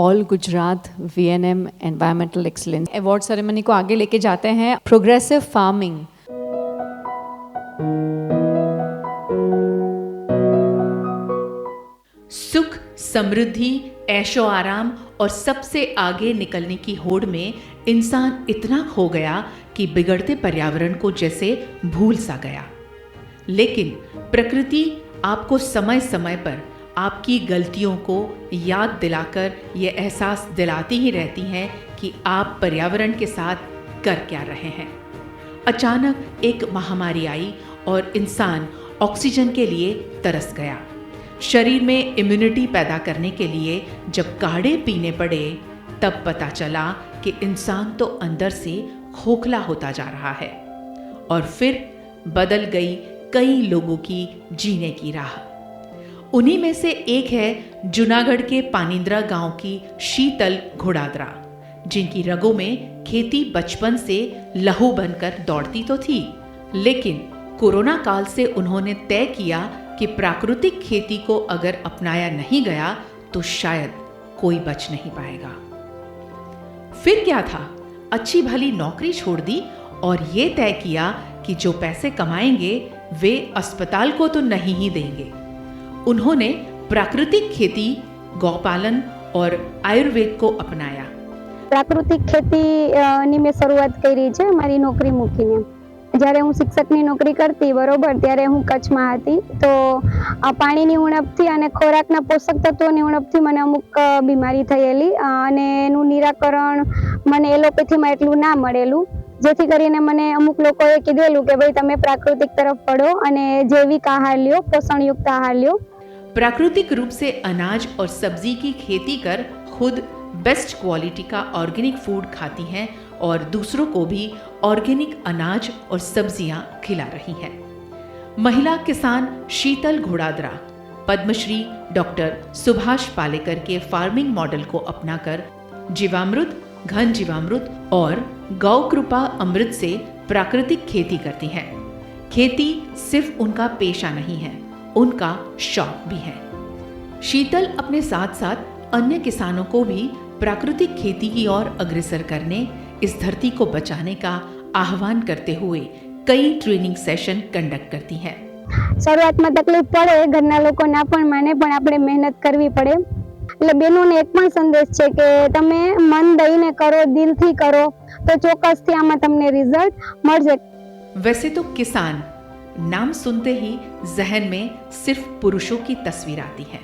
All Gujarat VNM environmental excellence award ceremony को आगे लेके जाते हैं। प्रोग्रेसिव फार्मिंग, सुख, समृद्धि, ऐशो आराम और सबसे आगे निकलने की होड़ में इंसान इतना खो गया कि बिगड़ते पर्यावरण को जैसे भूल सा गया। लेकिन प्रकृति आपको समय समय पर आपकी गलतियों को याद दिलाकर ये एहसास दिलाती ही रहती हैं कि आप पर्यावरण के साथ कर क्या रहे हैं। अचानक एक महामारी आई और इंसान ऑक्सीजन के लिए तरस गया। शरीर में इम्यूनिटी पैदा करने के लिए जब काढ़े पीने पड़े तब पता चला कि इंसान तो अंदर से खोखला होता जा रहा है। और फिर बदल गई कई लोगों की जीने की राह। उन्हीं में से एक है जूनागढ़ के पानिंद्रा गांव की शीतल घोड़ादरा, जिनकी रगों में खेती बचपन से लहू बनकर दौड़ती तो थी, लेकिन कोरोना काल से उन्होंने तय किया कि प्राकृतिक खेती को अगर अपनाया नहीं गया तो शायद कोई बच नहीं पाएगा। फिर क्या था, अच्छी भली नौकरी छोड़ दी और ये तय किया कि जो पैसे कमाएंगे वे अस्पताल को तो नहीं ही देंगे। उन्होंने प्राकृतिक खेती, गौपालन और आयुर्वेद को अपनाया। प्राकृतिक खेती મેં શરૂઆત કરી છે મારી નોકરી મૂકીને। જ્યારે હું શિક્ષકની નોકરી કરતી બરોબર, ત્યારે હું કચ્છમાં હતી, તો પાણીની ઉણપથી અને ખોરાકના પોષક તત્વોની ઉણપથી મને અમુક બીમારી થયેલી અને એનું નિરાકરણ મને એલોપેથીમાં એટલું ના મળેલું, જેથી કરીને મને અમુક લોકોએ કીધેલું કે ભાઈ તમે પ્રાકૃતિક તરફ વળો અને જૈવિક આહાર લ્યો, પોષણયુક્ત આહાર લ્યો। प्राकृतिक रूप से अनाज और सब्जी की खेती कर खुद बेस्ट क्वालिटी का ऑर्गेनिक फूड खाती हैं और दूसरों को भी ऑर्गेनिक अनाज और सब्जियां खिला रही हैं। महिला किसान शीतल घोड़ादरा पद्मश्री डॉक्टर सुभाष पालेकर के फार्मिंग मॉडल को अपनाकर जीवामृत, घन जीवामृत और गौ कृपा अमृत से प्राकृतिक खेती करती हैं। खेती सिर्फ उनका पेशा नहीं है, उनका शौक भी है। शीतल अपने साथ साथ अन्य किसानों को भी प्राकृतिक खेती की ओर अग्रसर करने, इस धरती को बचाने का आह्वान करते हुए कई ट्रेनिंग सेशन कंडक्ट करती हैं। શરૂઆતમાં તકલીફ પડે, ઘરના લોકો ના પણ માને, પણ આપણે મહેનત કરવી પડે। એટલે બેનોને એક પણ સંદેશ છે કે તમે મન દઈને કરો, દિલથી કરો, તો ચોક્કસથી આમાં તમને રિઝલ્ટ મળશે। वैसे तो किसान नाम सुनते ही जहन में सिर्फ पुरुषों की तस्वीर आती है,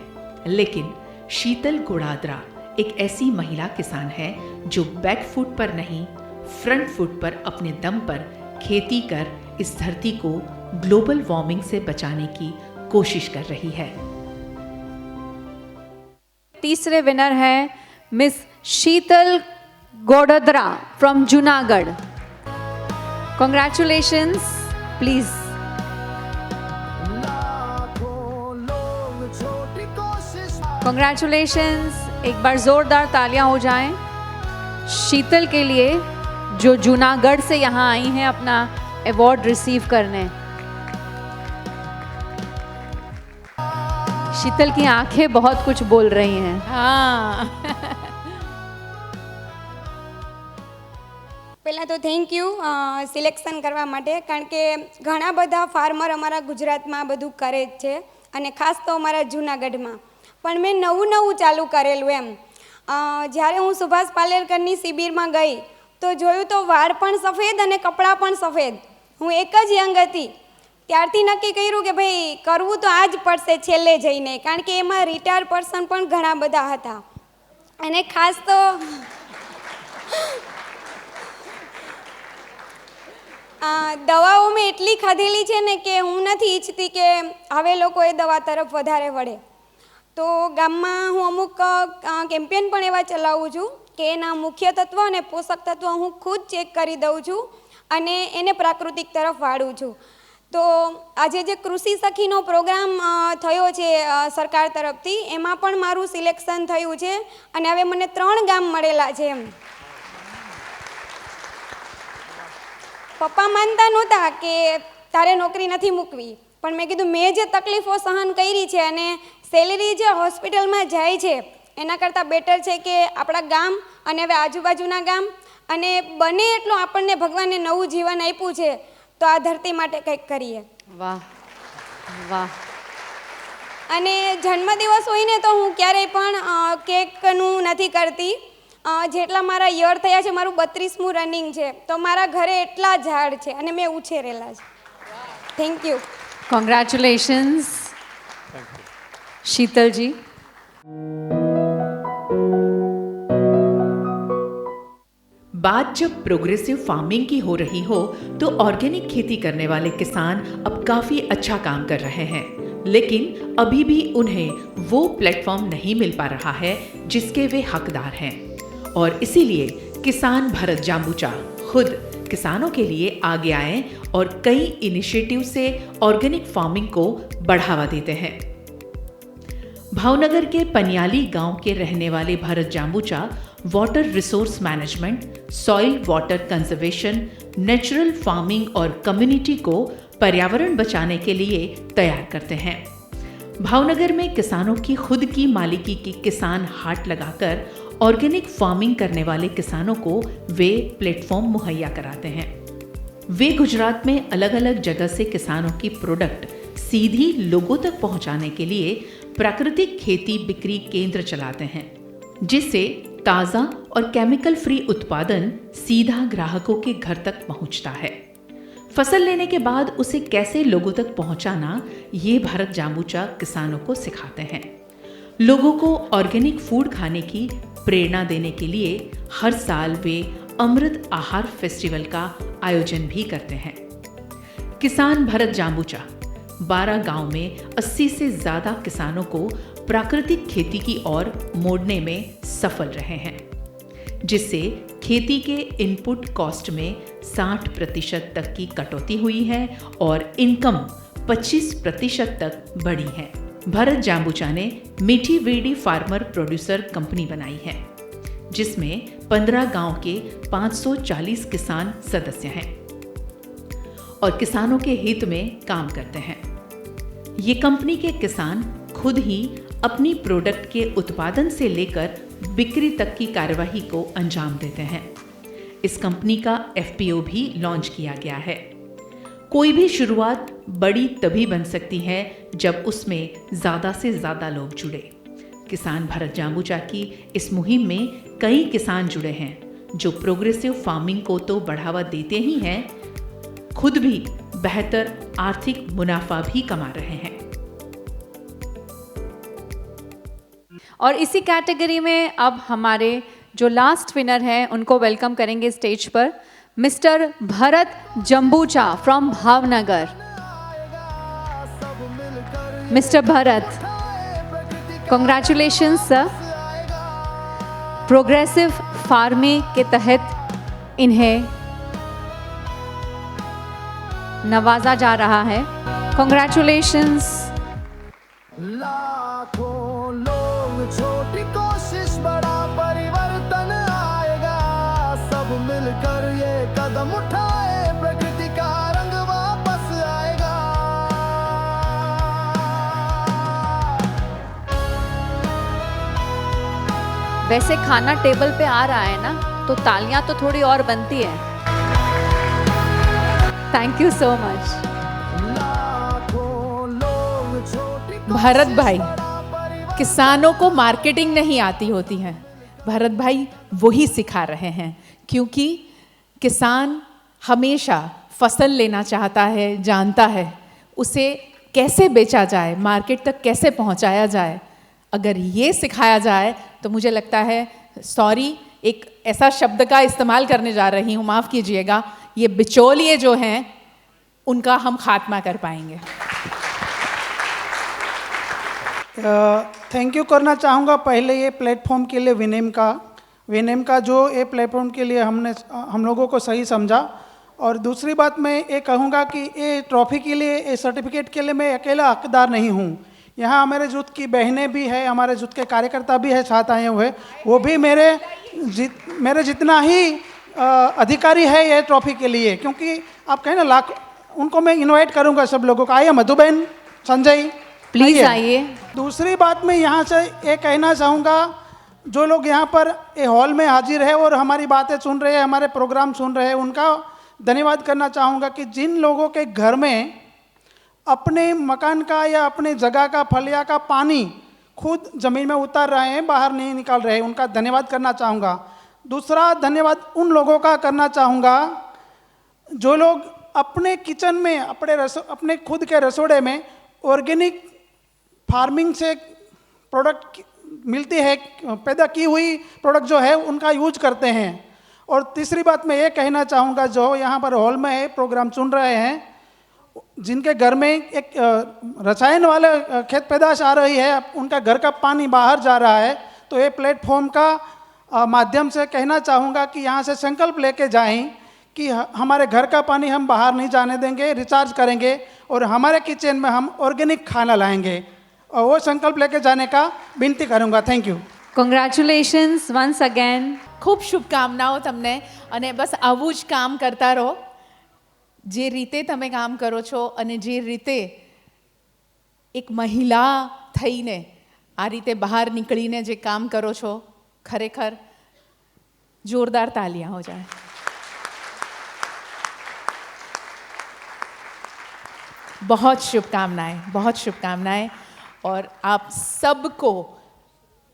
लेकिन शीतल घोड़ादरा एक ऐसी महिला किसान है जो बैक फुट पर नहीं, फ्रंट फुट पर अपने दम पर खेती कर इस धरती को ग्लोबल वार्मिंग से बचाने की कोशिश कर रही है। तीसरे विनर है miss Sheetal Ghodadra from Junagadh. Congratulations, please. Congratulations, एक बार जोरदार तालियां हो जाएं शीतल के लिए जो जूनागढ़ से यहाँ आई हैं अपना अवार्ड रिसीव करने। शीतल की आंखें बहुत कुछ बोल रही हैं। हाँ પહેલાં તો થેન્ક યુ સિલેક્શન કરવા માટે, કારણ કે ઘણા બધા ફાર્મર અમારા ગુજરાતમાં બધું કરે જ છે અને ખાસ તો અમારા જૂનાગઢમાં, પણ મેં નવું નવું ચાલુ કરેલું એમ। જ્યારે હું સુભાષ પાલેકરની શિબિરમાં ગઈ તો જોયું તો વાળ પણ સફેદ અને કપડાં પણ સફેદ। હું એક જ યંગ હતી, ત્યારથી નક્કી કર્યું કે ભાઈ કરવું તો આ જ પડશે છેલ્લે જઈને, કારણ કે એમાં રિટાયર પર્સન પણ ઘણા બધા હતા અને ખાસ તો દવાઓ મેં એટલી ખાધેલી છે ને કે હું નથી ઈચ્છતી કે હવે લોકો એ દવા તરફ વધારે વળે। તો ગામમાં હું અમુક કેમ્પેન પણ એવા ચલાવું છું કે એના મુખ્ય તત્વ અને પોષક તત્વ હું ખુદ ચેક કરી દઉં છું અને એને પ્રાકૃતિક તરફ વાળું છું। તો આજે જે કૃષિ સખીનો પ્રોગ્રામ થયો છે સરકાર તરફથી, એમાં પણ મારું સિલેક્શન થયું છે અને હવે મને 3 ગામ મળેલા છે એમ। પપ્પા માનતા નહોતા કે તારે નોકરી નથી મૂકવી, પણ મેં કીધું મેં જે તકલીફો સહન કરી છે અને સેલેરી જે હોસ્પિટલમાં જાય છે એના કરતાં બેટર છે કે આપણા ગામ અને હવે આજુબાજુના ગામ અને બને એટલું આપણને ભગવાને નવું જીવન આપ્યું છે તો આ ધરતી માટે કંઈક કરીએ. વાહ વાહ. અને જન્મદિવસ હોય ને તો હું ક્યારેય પણ કેકનું નથી કરતી. જેટલા મારા યર થયા છે, મારું 32મું રનિંગ છે, તો મારા ઘરે એટલા ઝાડ છે અને મેં ઉછેરેલા છે. Thank you. कॉन्ग्रेचुलेशंस शीतल जी. बात जब प्रोग्रेसिव फार्मिंग की हो रही हो तो ऑर्गेनिक खेती करने वाले किसान अब काफ़ी अच्छा काम कर रहे हैं, लेकिन अभी भी उन्हें वो प्लेटफॉर्म नहीं मिल पा रहा है जिसके वे हकदार हैं। और इसीलिए किसान भरत जांबूचा खुद किसानों के लिए आगे आए और कई इनिशिएटिव से ऑर्गेनिक फार्मिंग को बढ़ावा देते हैं। भावनगर के पनियाली गांव के रहने वाले Bharat Jambucha water resource management, soil water conservation, natural farming और कम्युनिटी को पर्यावरण बचाने के लिए तैयार करते हैं। भावनगर में किसानों की खुद की मालिकी की किसान हाट लगाकर ऑर्गेनिक फार्मिंग करने वाले किसानों को वे प्लेटफॉर्म मुहैया कराते हैं। वे गुजरात में अलग अलग जगह से किसानों की प्रोडक्ट सीधी लोगों तक पहुंचाने के लिए प्राकृतिक खेती बिक्री केंद्र चलाते हैं, जिससे ताज़ा और केमिकल फ्री उत्पादन सीधा ग्राहकों के घर तक पहुंचता है। फसल लेने के बाद उसे कैसे लोगों तक पहुंचाना, ये भरत जांबूचा किसानों को सिखाते हैं। लोगों को ऑर्गेनिक फूड खाने की प्रेरणा देने के लिए हर साल वे अमृत आहार फेस्टिवल का आयोजन भी करते हैं। किसान भरत जांबूचा 12 गांव में 80 से ज़्यादा किसानों को प्राकृतिक खेती की ओर मोड़ने में सफल रहे हैं, जिससे खेती के इनपुट कॉस्ट में 60% तक की कटौती हुई है और इनकम 25% तक बढ़ी है। भरत जांबूचा ने मीठी वेडी फार्मर प्रोड्यूसर कंपनी बनाई है, जिसमें 15 गांव के 540 किसान सदस्य हैं और किसानों के हित में काम करते हैं। ये कंपनी के किसान खुद ही अपनी प्रोडक्ट के उत्पादन से लेकर बिक्री तक की कार्यवाही को अंजाम देते हैं। इस कंपनी का FPO भी लॉन्च किया गया है। कोई भी शुरुआत बड़ी तभी बन सकती है जब उसमें ज़्यादा से ज़्यादा लोग जुड़े। किसान भरत जांबूचा की इस मुहिम में कई किसान जुड़े हैं जो प्रोग्रेसिव फार्मिंग को तो बढ़ावा देते ही हैं, खुद भी बेहतर आर्थिक मुनाफा भी कमा रहे हैं। और इसी कैटेगरी में अब हमारे जो लास्ट विनर हैं उनको वेलकम करेंगे स्टेज पर, Mr Bharat Jambucha from Bhavnagar. Mr Bharat, congratulations sir. Progressive farming के तहत इन्हें नवाजा जा रहा है. कॉन्ग्रेचुलेशंस. लाखों लोग, छोटी कोशिश बड़ा परिवर्तन आएगा, सब मिलकर ये कदम उठाए, प्रकृति का रंग वापस आएगा. वैसे खाना टेबल पे आ रहा है ना, तो तालियां तो थोड़ी और बनती है. Thank you so much. Bharat भाई, किसानों को मार्केटिंग नहीं आती होती है, भरत भाई वही सिखा रहे हैं, क्योंकि किसान हमेशा फसल लेना चाहता है, जानता है उसे कैसे बेचा जाए, मार्केट तक कैसे पहुंचाया जाए. अगर ये सिखाया जाए तो मुझे लगता है, सॉरी एक ऐसा शब्द का इस्तेमाल करने जा रही हूँ, माफ़ कीजिएगा, ये बिचौलिए जो हैं उनका हम खात्मा कर पाएंगे. थैंक यू करना चाहूँगा पहले ये प्लेटफॉर्म के लिए विनेम का जो ये प्लेटफॉर्म के लिए हम लोगों को सही समझा. और दूसरी बात मैं ये कहूँगा कि ये ट्रॉफी के लिए, ये सर्टिफिकेट के लिए मैं अकेला हकदार नहीं हूँ. यहाँ हमारे जुट की बहनें भी है, हमारे जुट के कार्यकर्ता भी है, साथ आए हुए, वो भी मेरे जितना ही अधिकारी है ये ट्रॉफी के लिए. क्योंकि आप कहें ना, उनको मैं इनवाइट करूँगा सब लोगों को. आइए मधुबेन, संजय, प्लीज आइए. दूसरी बात मैं यहाँ से ये कहना चाहूँगा, जो लोग यहाँ पर ये हॉल में हाजिर है और हमारी बातें सुन रहे हैं, हमारे प्रोग्राम सुन रहे हैं, उनका धन्यवाद करना चाहूँगा कि जिन लोगों के घर में अपने मकान का या अपने जगह का फलिया का पानी खुद ज़मीन में उतार रहे हैं, बाहर नहीं निकाल रहे हैं, उनका धन्यवाद करना चाहूँगा। दूसरा धन्यवाद उन लोगों का करना चाहूँगा जो लोग अपने किचन में अपने खुद के रसोड़े में ऑर्गेनिक फार्मिंग से प्रोडक्ट मिलती है, पैदा की हुई प्रोडक्ट जो है उनका यूज करते हैं। और तीसरी बात मैं ये कहना चाहूँगा, जो यहाँ पर हॉल में है प्रोग्राम सुन रहे हैं, जिनके घर में एक रसायन वाले खेत पैदाश आ रही है, उनका घर का पानी बाहर जा रहा है, तो ये प्लेटफॉर्म का माध्यम से कहना चाहूँगा कि यहाँ से संकल्प लेके जाएं कि हमारे घर का पानी हम बाहर नहीं जाने देंगे, रिचार्ज करेंगे और हमारे किचन में हम ऑर्गेनिक खाना लाएंगे, और वो संकल्प लेके जाने का विनती करूँगा। Thank you. Congratulations once again. ખૂબ શુભકામનાઓ તમને, અને બસ આવું જ કામ કરતા રહો. જે રીતે તમે કામ કરો છો અને જે રીતે એક મહિલા થઈને આ રીતે બહાર નીકળીને જે કામ કરો છો, ખરેખર જોરદાર તાલિયાં હો જાય. बहुत शुभकामनाएं, बहुत शुभकामनाएं, और आप सबको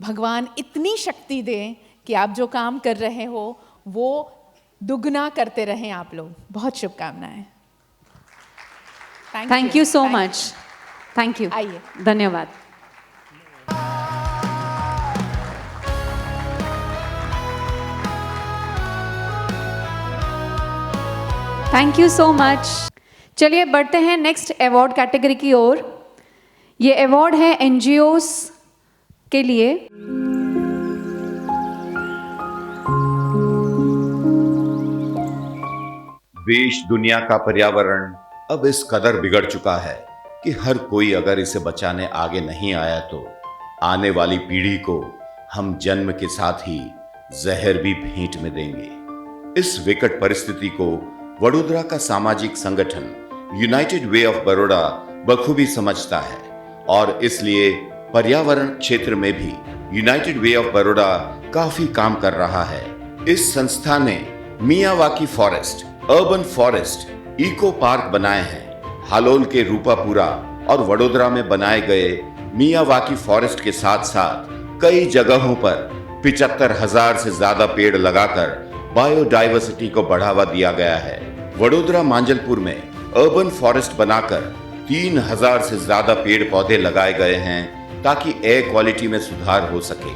भगवान इतनी शक्ति दें कि आप जो काम कर रहे हो वो दुगना करते रहें आप लोग. बहुत शुभकामनाएं. Thank you so much. Thank you. આइए. ધન્યવાદ. Thank you so much. चलिए बढ़ते हैं नेक्स्ट अवार्ड कैटेगरी की ओर. ये अवार्ड है एनजीओस के लिए. देश दुनिया का पर्यावरण अब इस कदर बिगड़ चुका है कि हर कोई अगर इसे बचाने आगे नहीं आया तो आने वाली पीढ़ी को हम जन्म के साथ ही जहर भी भेंट में देंगे. इस विकट परिस्थिति को वडोदरा का सामाजिक संगठन यूनाइटेड वे ऑफ बड़ौदा बखूबी समझता है और इसलिए पर्यावरण क्षेत्र में भी यूनाइटेड वे ऑफ बड़ौदा काफी काम कर रहा है. इस संस्था ने Miyawaki forest, urban forest, eco park बनाए हैं. हालोल के रूपापुरा और वडोदरा में बनाए गए मियावाकी फॉरेस्ट के साथ साथ कई जगहों पर 75,000 से ज्यादा पेड़ लगाकर बायोडाइवर्सिटी को बढ़ावा दिया गया है. वडोदरा मांजलपुर में अर्बन फॉरेस्ट बनाकर 3,000 से ज्यादा पेड़ पौधे लगाए गए हैं ताकि एयर क्वालिटी में सुधार हो सके.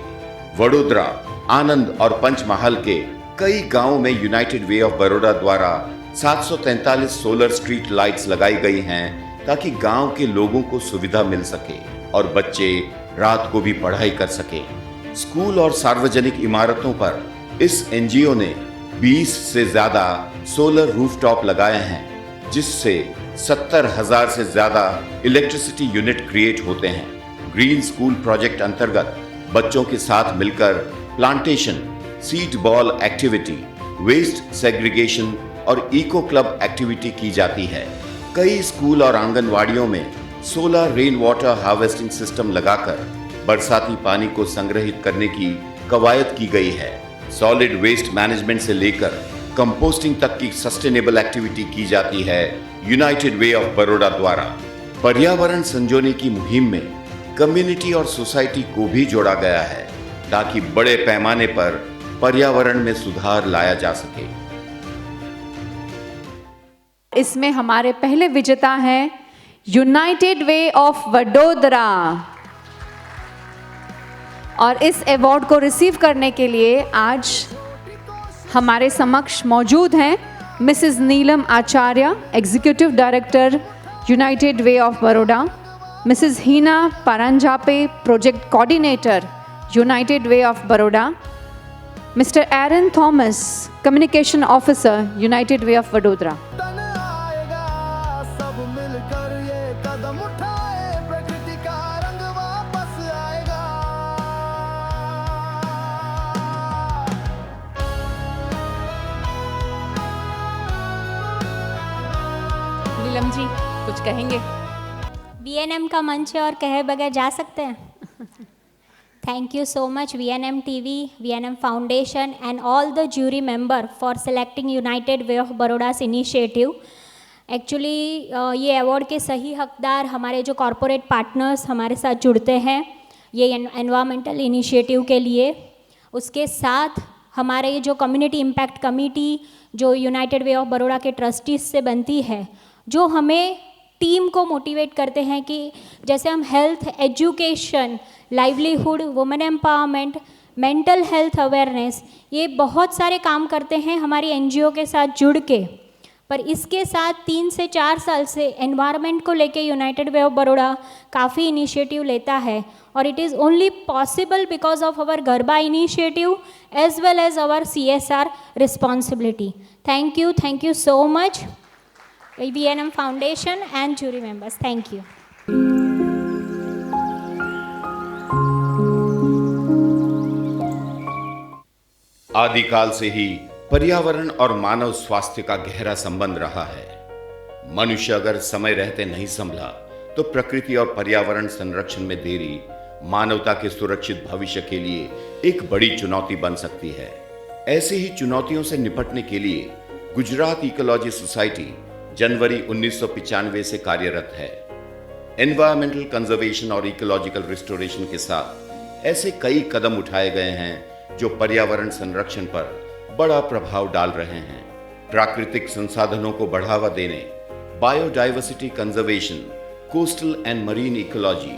वडोदरा, आनंद और पंचमहाल के कई गांवों में यूनाइटेड वे ऑफ बड़ौदा द्वारा 743 सोलर स्ट्रीट लाइट्स लगाई गई हैं ताकि गांव के लोगों को सुविधा मिल सके और बच्चे रात को भी पढ़ाई कर सके. स्कूल और सार्वजनिक इमारतों पर इस एनजीओ ने 20 से ज्यादा सोलर रूफटॉप लगाए हैं जिससे 70,000 से ज्यादा इलेक्ट्रिसिटी यूनिट क्रिएट होते हैं. ग्रीन स्कूल प्रोजेक्ट अंतर्गत बच्चों के साथ मिलकर plantation, seed ball activity, waste segregation और इको क्लब एक्टिविटी की जाती है. कई स्कूल और आंगनवाड़ियों में solar rain water harvesting system लगाकर बरसाती पानी को संग्रहित करने की कवायद की गई है. सॉलिड वेस्ट मैनेजमेंट से लेकर कंपोस्टिंग तक की सस्टेनेबल एक्टिविटी की जाती है यूनाइटेड वे ऑफ बड़ौदा द्वारा. पर्यावरण संजोने की मुहिम में कम्युनिटी और सोसाइटी को भी जोड़ा गया है ताकि बड़े पैमाने पर पर्यावरण में सुधार लाया जा सके. इसमें हमारे पहले विजेता हैं यूनाइटेड वे ऑफ वडोदरा, और इस अवार्ड को रिसीव करने के लिए आज हमारे समक्ष मौजूद हैं Mrs Neelam Acharya, executive director United Way of Baroda, Mrs Heena Paranjape, project coordinator United Way of Baroda, Mr Aaron Thomas, communication officer United Way of Vadodara. तन आएगा, सब मिलकर ये कदम उठाए, प्रकृति का रंग वापस आएगा. नीलम जी कुछ कहेंगे? बीएनएम का मंच है और कहे बगैर जा सकते हैं. Thank you so much VNM TV, VNM Foundation and all the jury member for selecting United Way of Baroda's initiative. Actually ये अवार्ड के सही हकदार हमारे जो कॉरपोरेट पार्टनर्स हमारे साथ जुड़ते हैं ये एनवायरमेंटल इनिशिएटिव के लिए, उसके साथ हमारे ये जो कम्युनिटी इम्पैक्ट कमेटी जो यूनाइटेड वे ऑफ बड़ौदा के ट्रस्टीज से बनती है, जो हमें टीम को मोटिवेट करते हैं कि जैसे हम health, education, livelihood, women empowerment, mental health awareness, ये बहुत सारे काम करते हैं हमारी एनजीओ के साथ जुड़ के। पर इसके साथ 3 से 4 साल से एनवायरनमेंट को लेके यूनाइटेड वे ऑफ बड़ौदा काफ़ी इनिशिएटिव लेता है और it is only possible because of our Garba initiative as well as our CSR responsibility. Thank you so much VNM foundation and jury members, thank you. आदिकाल से ही पर्यावरण और मानव स्वास्थ्य का गहरा संबंध रहा है। मनुष्य अगर समय रहते नहीं संभला तो प्रकृति और पर्यावरण संरक्षण में देरी मानवता के सुरक्षित भविष्य के लिए एक बड़ी चुनौती बन सकती है। ऐसी ही चुनौतियों से निपटने के लिए गुजरात इकोलॉजी सोसाइटी जनवरी 1995 से कार्यरत है। एनवायरमेंटल कंजर्वेशन और इकोलॉजिकल रिस्टोरेशन के साथ ऐसे कई कदम उठाए गए हैं जो पर्यावरण संरक्षण पर बड़ा प्रभाव डाल रहे हैं। प्राकृतिक संसाधनों को बढ़ावा देने, biodiversity conservation, coastal and marine ecology,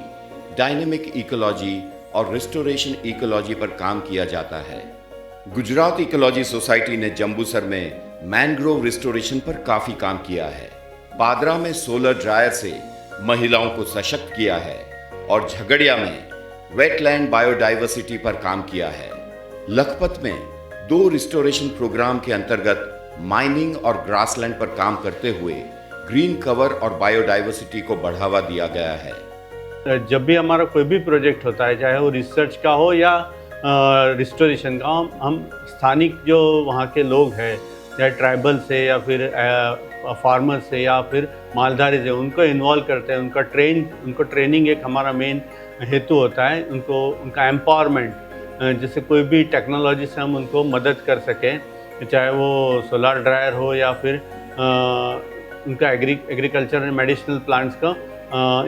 dynamic ecology और रिस्टोरेशन इकोलॉजी पर काम किया जाता है। गुजरात इकोलॉजी सोसाइटी ने जंबूसर में मैनग्रोव रिस्टोरेशन पर काफी काम किया है। पादरा में सोलर ड्रायर से महिलाओं को सशक्त किया है और झगड़िया में वेटलैंड बायोडाइवर्सिटी पर काम किया है। लखपत में 2 रिस्टोरेशन प्रोग्राम के अंतर्गत माइनिंग और ग्रासलैंड पर काम करते हुए ग्रीन कवर और बायोडाइवर्सिटी को बढ़ावा दिया गया है। जब भी हमारा कोई भी प्रोजेक्ट होता है, चाहे वो रिसर्च का हो या रिस्टोरेशन का, हम स्थानिक जो वहाँ के लोग हैं, चाहे ट्राइबल से या फिर फार्मर से या फिर मालधारी से, उनको इन्वॉल्व करते हैं। उनको ट्रेनिंग एक हमारा मेन हेतु होता है। उनका एम्पावरमेंट, जैसे कोई भी टेक्नोलॉजी से हम उनको मदद कर सकें, चाहे वो सोलर ड्रायर हो या फिर उनका एग्रीकल्चर एंड मेडिसिनल प्लांट्स का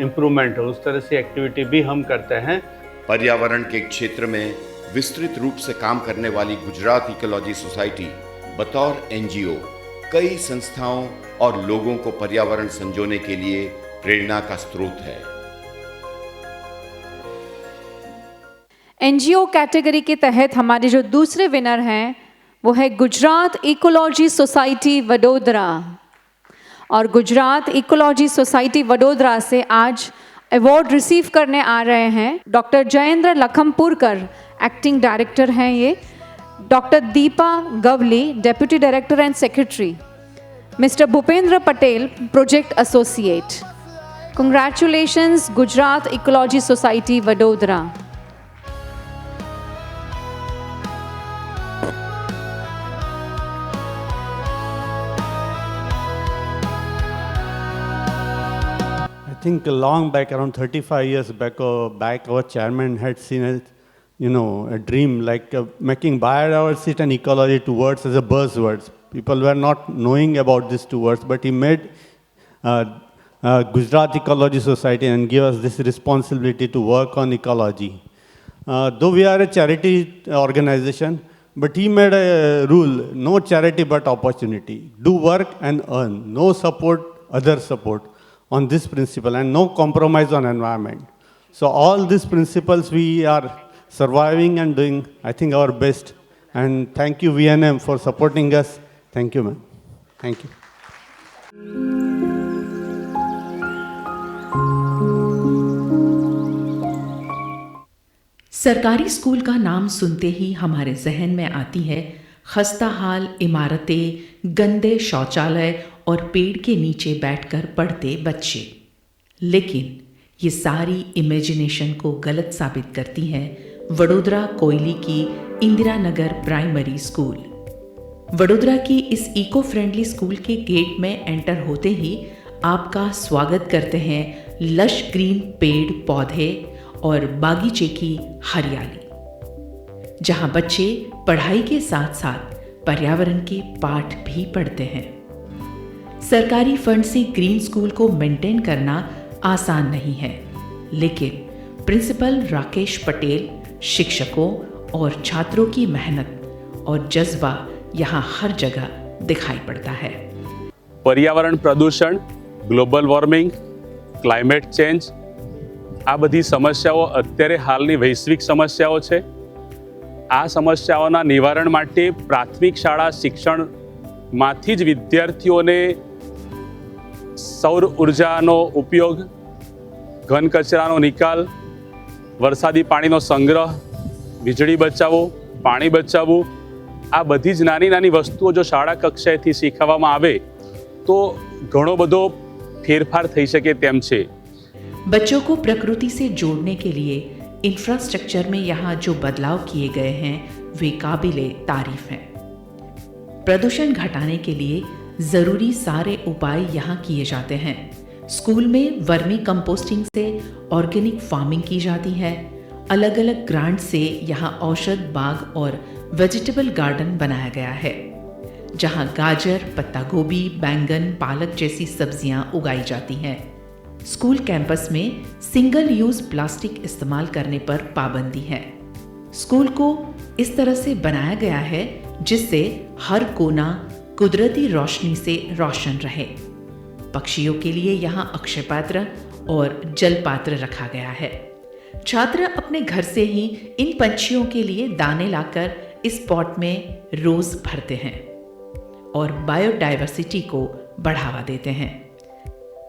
इम्प्रूवमेंट हो, उस तरह से एक्टिविटी भी हम करते हैं। पर्यावरण के क्षेत्र में विस्तृत रूप से काम करने वाली गुजरात इकोलॉजी सोसाइटी बतौर एनजीओ कई संस्थाओं और लोगों को पर्यावरण संजोने के लिए प्रेरणा का स्रोत है। एनजीओ कैटेगरी के तहत हमारे जो दूसरे विनर हैं वो है गुजरात इकोलॉजी सोसाइटी वडोदरा, और गुजरात इकोलॉजी सोसाइटी वडोदरा से आज अवार्ड रिसीव करने आ रहे हैं doctor Jayendra Lakhampurkar, acting director हैं ये, doctor Deepa Gawali, deputy director and secretary, mister Bhupendra Patel, project associate. Congratulations Gujarat ecology society Vadodara. I think long back, around 35 years back, our chairman had seen a dream like making biodiversity and ecology two words as a buzzwords. People were not knowing about these 2 words, but he made Gujarat Ecology Society and give us this responsibility to work on ecology. Though we are a charity organization, but he made a rule: no charity but opportunity. Do work and earn. No support, other support. On this principle, and no compromise on environment. So all these principles we are surviving and doing, I think, our best. And thank you VNM for supporting us. Thank you, ma'am. Thank you. सरकारी school का नाम सुनते ही हमारे जहन में आती है खस्ताहाल इमारतें, गंदे शौचालय और पेड़ के नीचे बैठकर पढ़ते बच्चे। लेकिन ये सारी इमेजिनेशन को गलत साबित करती है वडोदरा कोयली की इंदिरा नगर प्राइमरी स्कूल। वडोदरा की इस इको फ्रेंडली स्कूल के गेट में एंटर होते ही आपका स्वागत करते हैं लश ग्रीन पेड़ पौधे और बागीचे की हरियाली, जहां बच्चे पढ़ाई के साथ साथ पर्यावरण के पाठ भी पढ़ते हैं। सरकारी फंड से ग्रीन स्कूल को मेंटेन करना आसान नहीं है, लेकिन प्रिंसिपल राकेश पटेल, शिक्षकों और छात्रों की मेहनत और जज्बा यहाँ हर जगह दिखाई पड़ता है। पर्यावरण प्रदूषण, ग्लोबल वॉर्मिंग, क्लाइमेट चेन्ज આ બધી સમસ્યાઓ અત્યારે હાલની વૈશ્વિક સમસ્યાઓ છે। આ સમસ્યાઓના નિવારણ માટે પ્રાથમિક શાળા શિક્ષણમાંથી જ વિદ્યાર્થીઓને સૌર ઉર્જાનો ઉપયોગ, ઘન કચરાનો નિકાલ, વરસાદી પાણીનો સંગ્રહ, વીજળી બચાવો, પાણી બચાવવું, આ બધી જ નાની નાની વસ્તુઓ જો શાળા કક્ષાએથી શીખવવામાં આવે તો ઘણો બધો ફેરફાર થઈ શકે તેમ છે। बच्चों को प्रकृति से जोड़ने के लिए इंफ्रास्ट्रक्चर में यहाँ जो बदलाव किए गए हैं वे काबिले तारीफ हैं। प्रदूषण घटाने के लिए जरूरी सारे उपाय यहाँ किए जाते हैं। स्कूल में वर्मी कंपोस्टिंग से ऑर्गेनिक फार्मिंग की जाती है। अलग अलग ग्रांट से यहाँ औषध बाग और वेजिटेबल गार्डन बनाया गया है, जहाँ गाजर, पत्ता गोभी, बैंगन, पालक जैसी सब्जियां उगाई जाती हैं। स्कूल कैंपस में सिंगल यूज प्लास्टिक इस्तेमाल करने पर पाबंदी है। स्कूल को इस तरह से बनाया गया है जिससे हर कोना कुदरती रोशनी से रोशन रहे। पक्षियों के लिए यहाँ अक्षय पात्र और जल पात्र रखा गया है। छात्र अपने घर से ही इन पंछियों के लिए दाने लाकर इस पॉट में रोज भरते हैं और बायोडायवर्सिटी को बढ़ावा देते हैं।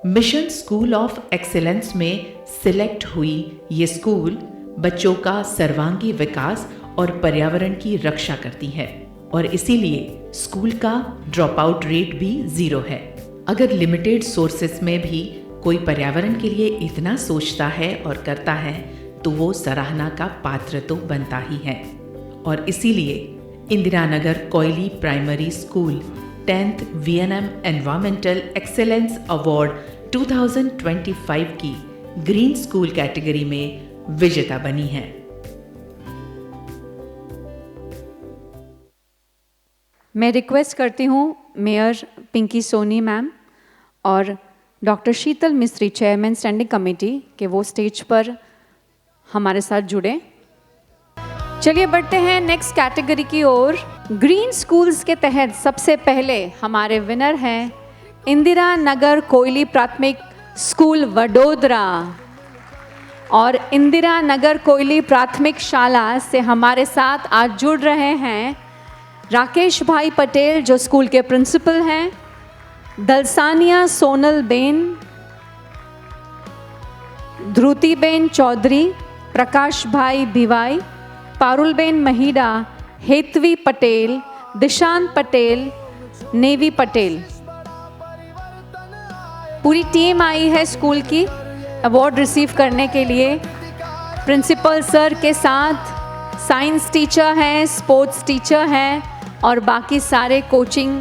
मिशन स्कूल ऑफ एक्सीलेंस में सिलेक्ट हुई ये स्कूल बच्चों का सर्वांगी विकास और पर्यावरण की रक्षा करती है और इसीलिए स्कूल का ड्रॉप आउट रेट भी 0 है। अगर लिमिटेड सोर्सेस में भी कोई पर्यावरण के लिए इतना सोचता है और करता है तो वो सराहना का पात्र तो बनता ही है। और इसीलिए Indira Nagar Koyli primary school 10th VNM environmental excellence award 2025 की ग्रीन स्कूल कैटेगरी में विजेता बनी है। मैं रिक्वेस्ट करती हूँ मेयर पिंकी सोनी मैम और डॉक्टर शीतल मिस्त्री, चेयरमैन स्टैंडिंग कमेटी, के वो स्टेज पर हमारे साथ जुड़े। चलिए बढ़ते हैं नेक्स्ट कैटेगरी की ओर। ग्रीन स्कूल्स के तहत सबसे पहले हमारे विनर हैं इंदिरा नगर कोयली प्राथमिक स्कूल वडोदरा। और इंदिरा नगर कोयली प्राथमिक शाला से हमारे साथ आज जुड़ रहे हैं राकेश भाई पटेल जो स्कूल के प्रिंसिपल हैं, दलसानिया सोनल बेन, ध्रुति बेन चौधरी, प्रकाश भाई भिवाई, पारुल बेन महिडा, हेतवी पटेल, दिशांत पटेल, नेवी पटेल। पूरी टीम आई है स्कूल की अवार्ड रिसीव करने के लिए। प्रिंसिपल सर के साथ साइंस टीचर हैं, स्पोर्ट्स टीचर हैं और बाकी सारे कोचिंग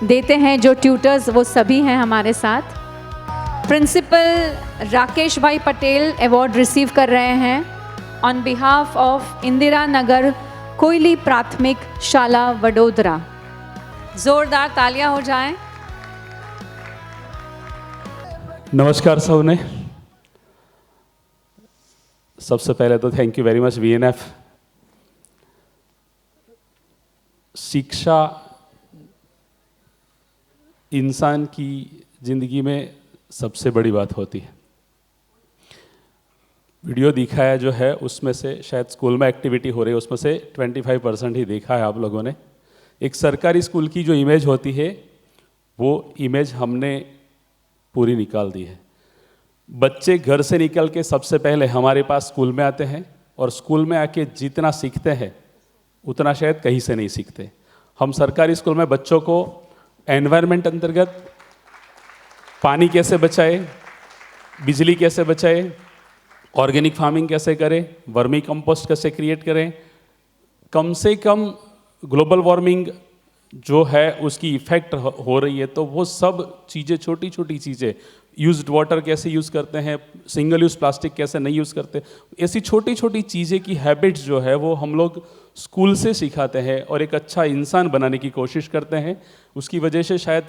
देते हैं जो ट्यूटर्स, वो सभी हैं हमारे साथ। प्रिंसिपल राकेश भाई पटेल अवार्ड रिसीव कर रहे हैं on behalf of Indira Nagar कोयली प्राथमिक शाला वडोदरा। जोरदार तालियां हो जाएं। नमस्कार सबने। सबसे पहले तो thank you very much VNF। शिक्षा इंसान की ज़िंदगी में सबसे बड़ी बात होती है। वीडियो दिखाया जो है उसमें से शायद स्कूल में एक्टिविटी हो रही है उसमें से 25% ही देखा है आप लोगों ने। एक सरकारी स्कूल की जो इमेज होती है वो इमेज हमने पूरी निकाल दी है। बच्चे घर से निकल के सबसे पहले हमारे पास स्कूल में आते हैं और स्कूल में आके जितना सीखते हैं उतना शायद कहीं से नहीं सीखते। हम सरकारी स्कूल में बच्चों को एनवायरनमेंट अंतर्गत पानी कैसे बचाए, बिजली कैसे बचाए, ऑर्गेनिक फार्मिंग कैसे करें, वर्मी कंपोस्ट कैसे क्रिएट करें, कम से कम ग्लोबल वार्मिंग जो है उसकी इफ़ेक्ट हो रही है, तो वो सब चीज़ें, छोटी छोटी चीज़ें, यूज्ड वाटर कैसे यूज़ करते हैं, सिंगल यूज़ प्लास्टिक कैसे नहीं यूज़ करते, ऐसी छोटी छोटी चीज़ें की हैबिट्स जो है वो हम लोग स्कूल से सिखाते हैं और एक अच्छा इंसान बनाने की कोशिश करते हैं। उसकी वजह से शायद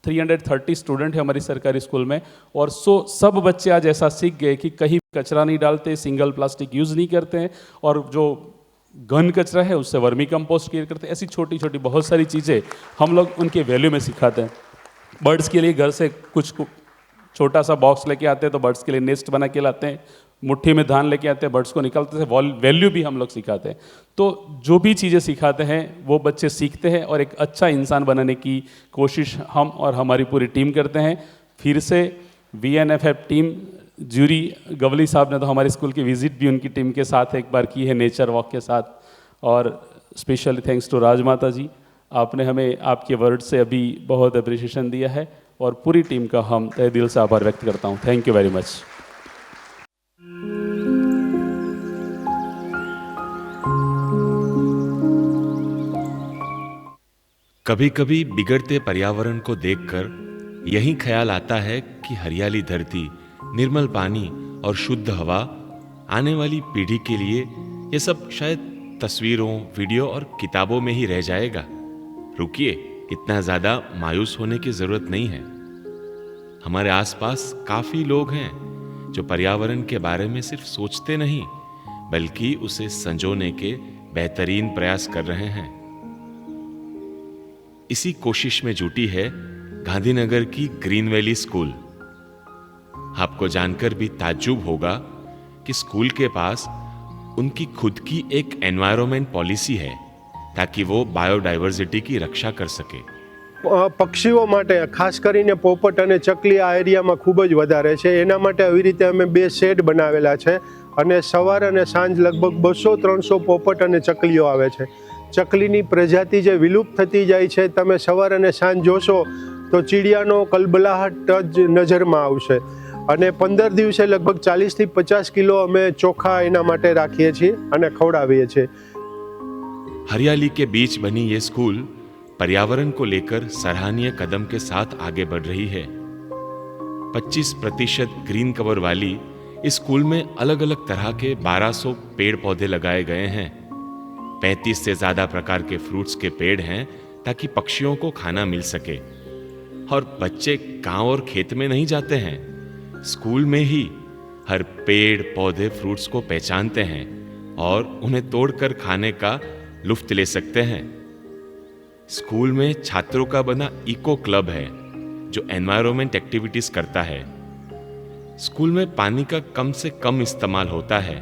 330 स्टूडेंट है हमारी सरकारी स्कूल में, और सब बच्चे आज ऐसा सीख गए कि कहीं कचरा नहीं डालते, सिंगल प्लास्टिक यूज़ नहीं करते हैं, और जो घन कचरा है उससे वर्मी कंपोस्ट क्रिएट करते हैं। ऐसी छोटी छोटी बहुत सारी चीज़ें हम लोग उनके वैल्यू में सिखाते हैं। बर्ड्स के लिए घर से कुछ छोटा सा बॉक्स लेके आते हैं तो बर्ड्स के लिए नेस्ट बना के लाते हैं, मुट्ठी में धान लेके आते हैं, बर्ड्स को निकालते हैं, वैल्यू भी हम लोग सिखाते हैं। तो जो भी चीज़ें सिखाते हैं वो बच्चे सीखते हैं और एक अच्छा इंसान बनाने की कोशिश हम और हमारी पूरी टीम करते हैं। फिर से VNFF टीम ज्यूरी गवली साहब ने तो हमारे स्कूल की विज़िट भी उनकी टीम के साथ एक बार की है, नेचर वॉक के साथ, और specially thanks to Rajmata ji, आपने हमें आपके वर्ड से अभी बहुत अप्रिशिएशन दिया है, और पूरी टीम का हम तहे दिल से आभार व्यक्त करता हूँ। Thank you very much. कभी कभी बिगड़ते पर्यावरण को देखकर यही ख्याल आता है कि हरियाली धरती, निर्मल पानी और शुद्ध हवा आने वाली पीढ़ी के लिए ये सब शायद तस्वीरों, वीडियो और किताबों में ही रह जाएगा। रुकिए, इतना ज्यादा मायूस होने की जरूरत नहीं है। हमारे आसपास काफी लोग हैं जो पर्यावरण के बारे में सिर्फ सोचते नहीं बल्कि उसे संजोने के बेहतरीन प्रयास कर रहे हैं। इसी कोशिश में जुटी है गांधीनगर की ग्रीन वैली स्कूल। आपको जानकर भी ताज्जुब होगा कि स्कूल के पास उनकी खुद की एक एनवायरनमेंट पॉलिसी है ताकि वो बायोडाइवर्सिटी की रक्षा कर सके। પક્ષીઓ માટે ખાસ કરીને પોપટ અને ચકલી આ એરિયામાં ખૂબ જ વધારે છે, એના માટે આવી રીતે અમે 2 શેડ બનાવેલા છે અને સવાર અને સાંજ લગભગ 200-300 પોપટ અને ચકલીઓ આવે છે। ચકલીની પ્રજાતિ જે વિલુપ્ત થતી જાય છે, તમે સવાર અને સાંજ જોશો તો ચીડિયાનો કલબલાહટ જ નજરમાં આવશે। અને 15 દિવસે લગભગ 40થી 50 કિલો અમે ચોખા એના માટે રાખીએ છીએ અને ખવડાવીએ છીએ। हरियाली के बीच बनी ये स्कूल पर्यावरण को लेकर सराहनीय कदम के साथ आगे बढ़ रही है। 25% ग्रीन कवर वाली इस स्कूल में अलग अलग तरह के 1200 पेड़ पौधे लगाए गए हैं। 35 से ज्यादा प्रकार के फ्रूट्स के पेड़ हैं ताकि पक्षियों को खाना मिल सके। और बच्चे गांव और खेत में नहीं जाते हैं, स्कूल में ही हर पेड़ पौधे फ्रूट्स को पहचानते हैं और उन्हें तोड़कर खाने का लुफ्त ले सकते हैं। स्कूल में छात्रों का बना इको क्लब है जो एनवायरनमेंट एक्टिविटीज करता है। स्कूल में पानी का कम से कम इस्तेमाल होता है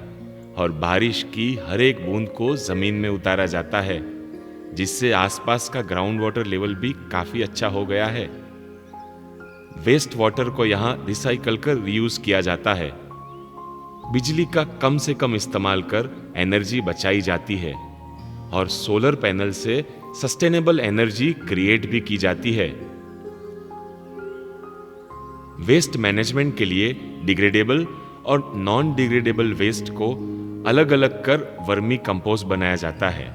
और बारिश की हर एक बूंद को जमीन में उतारा जाता है, जिससे आसपास का ग्राउंड वाटर लेवल भी काफी अच्छा हो गया है। वेस्ट वाटर को यहाँ रिसाइकल कर रीयूज किया जाता है। बिजली का कम से कम इस्तेमाल कर एनर्जी बचाई जाती है और सोलर पैनल से सस्टेनेबल एनर्जी क्रिएट भी की जाती है। वेस्ट मैनेजमेंट के लिए डिग्रेडेबल और नॉन डिग्रेडेबल वेस्ट को अलग अलग कर वर्मी कंपोस्ट बनाया जाता है।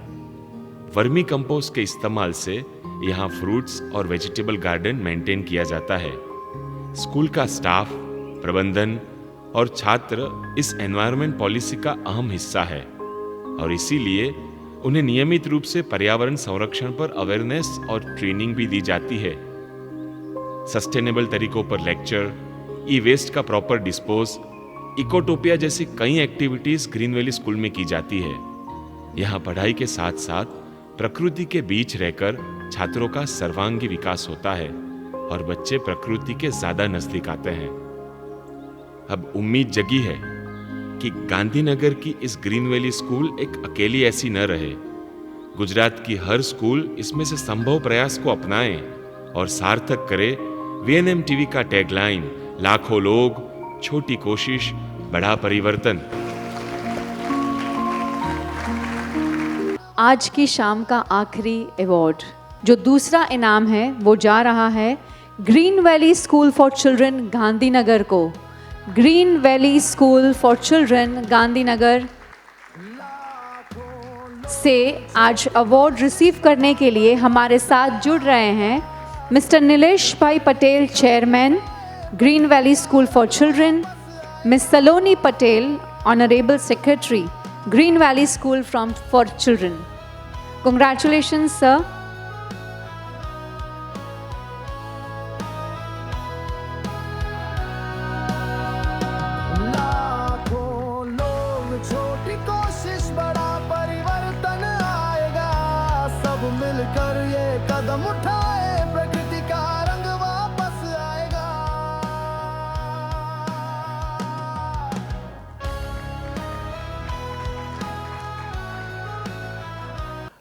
वर्मी कंपोस्ट के इस्तेमाल से यहाँ फ्रूट्स और वेजिटेबल गार्डन मेंटेन किया जाता है। स्कूल का स्टाफ, प्रबंधन और छात्र इस एनवायरनमेंट पॉलिसी का अहम हिस्सा है और इसीलिए उन्हें नियमित रूप से पर्यावरण संरक्षण पर अवेयरनेस और ट्रेनिंग भी दी जाती है। सस्टेनेबल तरीकों पर लेक्चर, ई वेस्ट का प्रॉपर डिस्पोज, इकोटोपिया जैसी कई एक्टिविटीज ग्रीन वैली स्कूल में की जाती है। यहाँ पढ़ाई के साथ साथ प्रकृति के बीच रहकर छात्रों का सर्वांगी विकास होता है और बच्चे प्रकृति के ज्यादा नजदीक आते हैं। अब उम्मीद जगी है कि गांधीनगर की इस ग्रीन वैली स्कूल एक अकेली ऐसी न रहे। गुजरात की हर स्कूल इसमें से संभव प्रयास को अपनाए और सार्थक करे VNM TV का टैगलाइन, लाखों लोग, छोटी कोशिश, बड़ा परिवर्तन। आज की शाम का आखिरी अवार्ड, जो दूसरा इनाम है, वो जा रहा है Green Valley School for Children Gandhinagar को। Green Valley School for Children Gandhinagar. से आज अवार्ड रिसीव करने के लिए हमारे साथ जुड़ रहे हैं मिस्टर नीलेश भाई Patel, chairman, green Valley School for children, miss Saloni Patel, honourable secretary, green Valley School for children. Congratulations, sir. लाखों लोग, छोटी कोशिश बड़ा परिवर्तन आएगा. सब मिलकर ये कदम उठाए, प्रकृति का रंग वापस आएगा.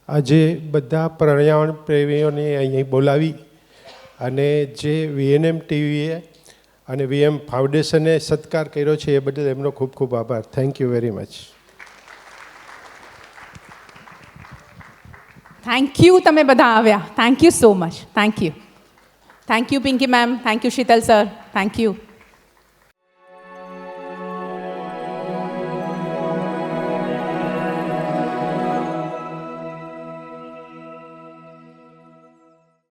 આજે બધા પર્યાવરણ પ્રેમીઓને અહીં બોલાવી અને જે વીએનએમ ટીવીએ અને વીએમ ફાઉન્ડેશને સત્કાર કર્યો છે એ બદલ એમનો ખૂબ ખૂબ આભાર. Thank you very much. Thank you, તમે બધા આવ્યા. Thank you so much. Thank you Pinky ma'am. Thank you Sheetal sir. Thank you.